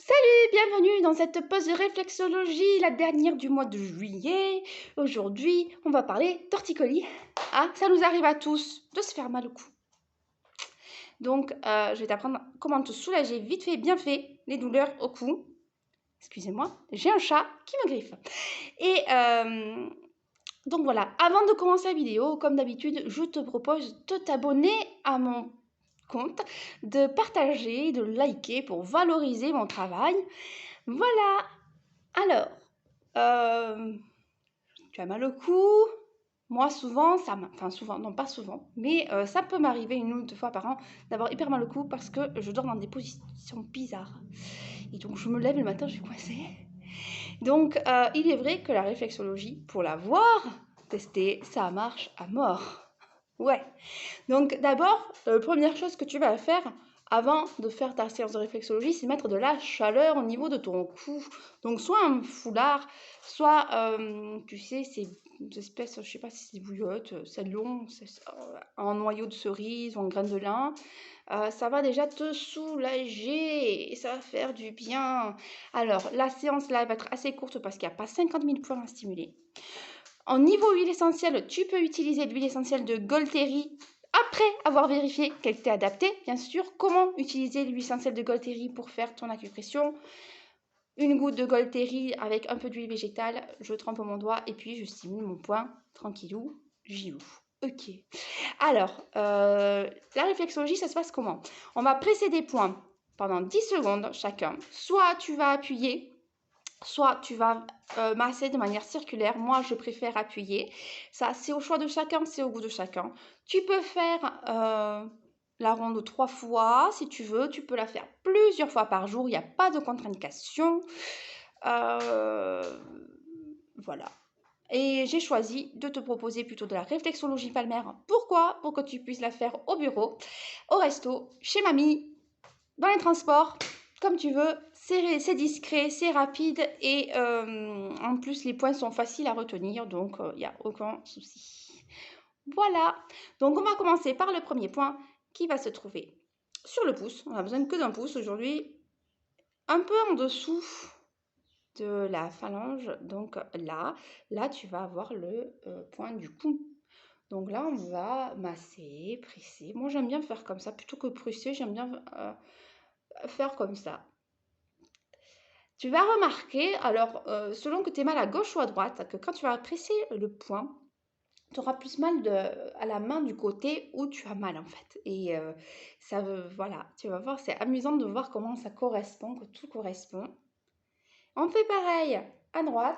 Salut, bienvenue dans cette pause de réflexologie, la dernière du mois de juillet. Aujourd'hui, on va parler torticolis. Ah, ça nous arrive à tous de se faire mal au cou. Donc, je vais t'apprendre comment te soulager vite fait, bien fait, les douleurs au cou. Excusez-moi, j'ai un chat qui me griffe. Et donc voilà, avant de commencer la vidéo, comme d'habitude, je te propose de t'abonner à mon compte, de partager, de liker pour valoriser mon travail. Voilà. Alors, tu as mal au cou. Moi, souvent, enfin souvent, non pas souvent, mais ça peut m'arriver une ou deux fois par an d'avoir hyper mal au cou parce que je dors dans des positions bizarres. Et donc, je me lève le matin, je suis coincée. Donc, il est vrai que la réflexologie, pour l'avoir testée, ça marche à mort. Ouais. Donc, d'abord, première chose que tu vas faire avant de faire ta séance de réflexologie, c'est mettre de la chaleur au niveau de ton cou. Donc, soit un foulard, soit, tu sais, ces espèces, je sais pas si c'est des bouillottes, c'est long, en noyau de cerise ou en graines de lin. Ça va déjà te soulager et ça va faire du bien. Alors, la séance là, elle va être assez courte parce qu'il n'y a pas 50 000 points à stimuler. En niveau huile essentielle, tu peux utiliser l'huile essentielle de Golteri après avoir vérifié qu'elle t'est adaptée. Bien sûr, comment utiliser l'huile essentielle de Golteri pour faire ton acupression? Une goutte de Golteri avec un peu d'huile végétale, je trempe mon doigt et puis je stimule mon poing, tranquillou, j'y ouvre. Ok. Alors, la réflexologie, ça se passe comment? On va presser des points pendant 10 secondes chacun. Soit tu vas appuyer, soit tu vas masser de manière circulaire. Moi, je préfère appuyer. Ça, c'est au choix de chacun, c'est au goût de chacun. Tu peux faire la ronde 3 fois si tu veux. Tu peux la faire plusieurs fois par jour. Il n'y a pas de contre-indication. Voilà. Et j'ai choisi de te proposer plutôt de la réflexologie palmaire. Pourquoi? Pour que tu puisses la faire au bureau, au resto, chez mamie, dans les transports, comme tu veux. C'est discret, c'est rapide et en plus les points sont faciles à retenir, donc il n'y a aucun souci. Voilà, donc on va commencer par le premier point qui va se trouver sur le pouce. On n'a besoin que d'un pouce aujourd'hui, un peu en dessous de la phalange, donc là tu vas avoir le point du cou. Donc là on va masser, presser. Moi j'aime bien faire comme ça plutôt que presser, j'aime bien faire comme ça. Tu vas remarquer, alors selon que tu es mal à gauche ou à droite, que quand tu vas presser le point, tu auras plus mal à la main du côté où tu as mal en fait. Et ça, voilà, tu vas voir, c'est amusant de voir comment ça correspond, que tout correspond. On fait pareil à droite.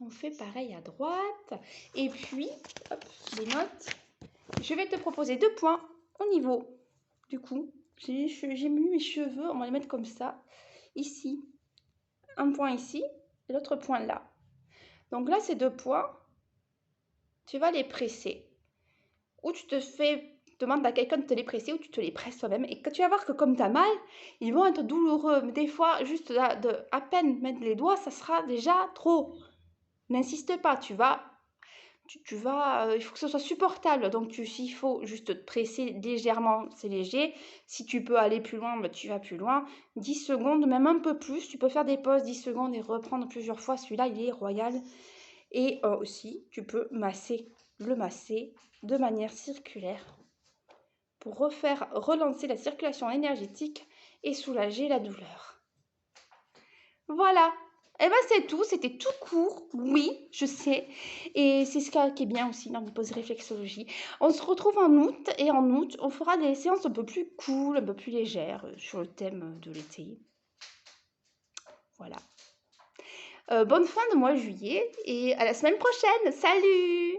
On fait pareil à droite. Et puis, hop, des notes. Je vais te proposer 2 points au niveau du cou. J'ai mis mes cheveux, on va les mettre comme ça. Ici, un point ici et l'autre point là. Donc là, ces 2 points, tu vas les presser. Ou tu demandes à quelqu'un de te les presser ou tu te les presses toi-même. Et quand tu vas voir que comme tu as mal, ils vont être douloureux. Mais des fois, juste à peine mettre les doigts, ça sera déjà trop. N'insiste pas, il faut que ce soit supportable. Donc, s'il faut juste te presser légèrement, c'est léger. Si tu peux aller plus loin, tu vas plus loin. 10 secondes, même un peu plus. Tu peux faire des pauses 10 secondes et reprendre plusieurs fois. Celui-là, il est royal. Et aussi, tu peux le masser de manière circulaire pour relancer la circulation énergétique et soulager la douleur. Voilà. Et ben c'est tout, c'était tout court, oui, je sais. Et c'est ce qui est bien aussi dans les pauses réflexologie. On se retrouve en août, et en août, on fera des séances un peu plus cool, un peu plus légères sur le thème de l'été. Voilà. Bonne fin de mois de juillet, et à la semaine prochaine. Salut!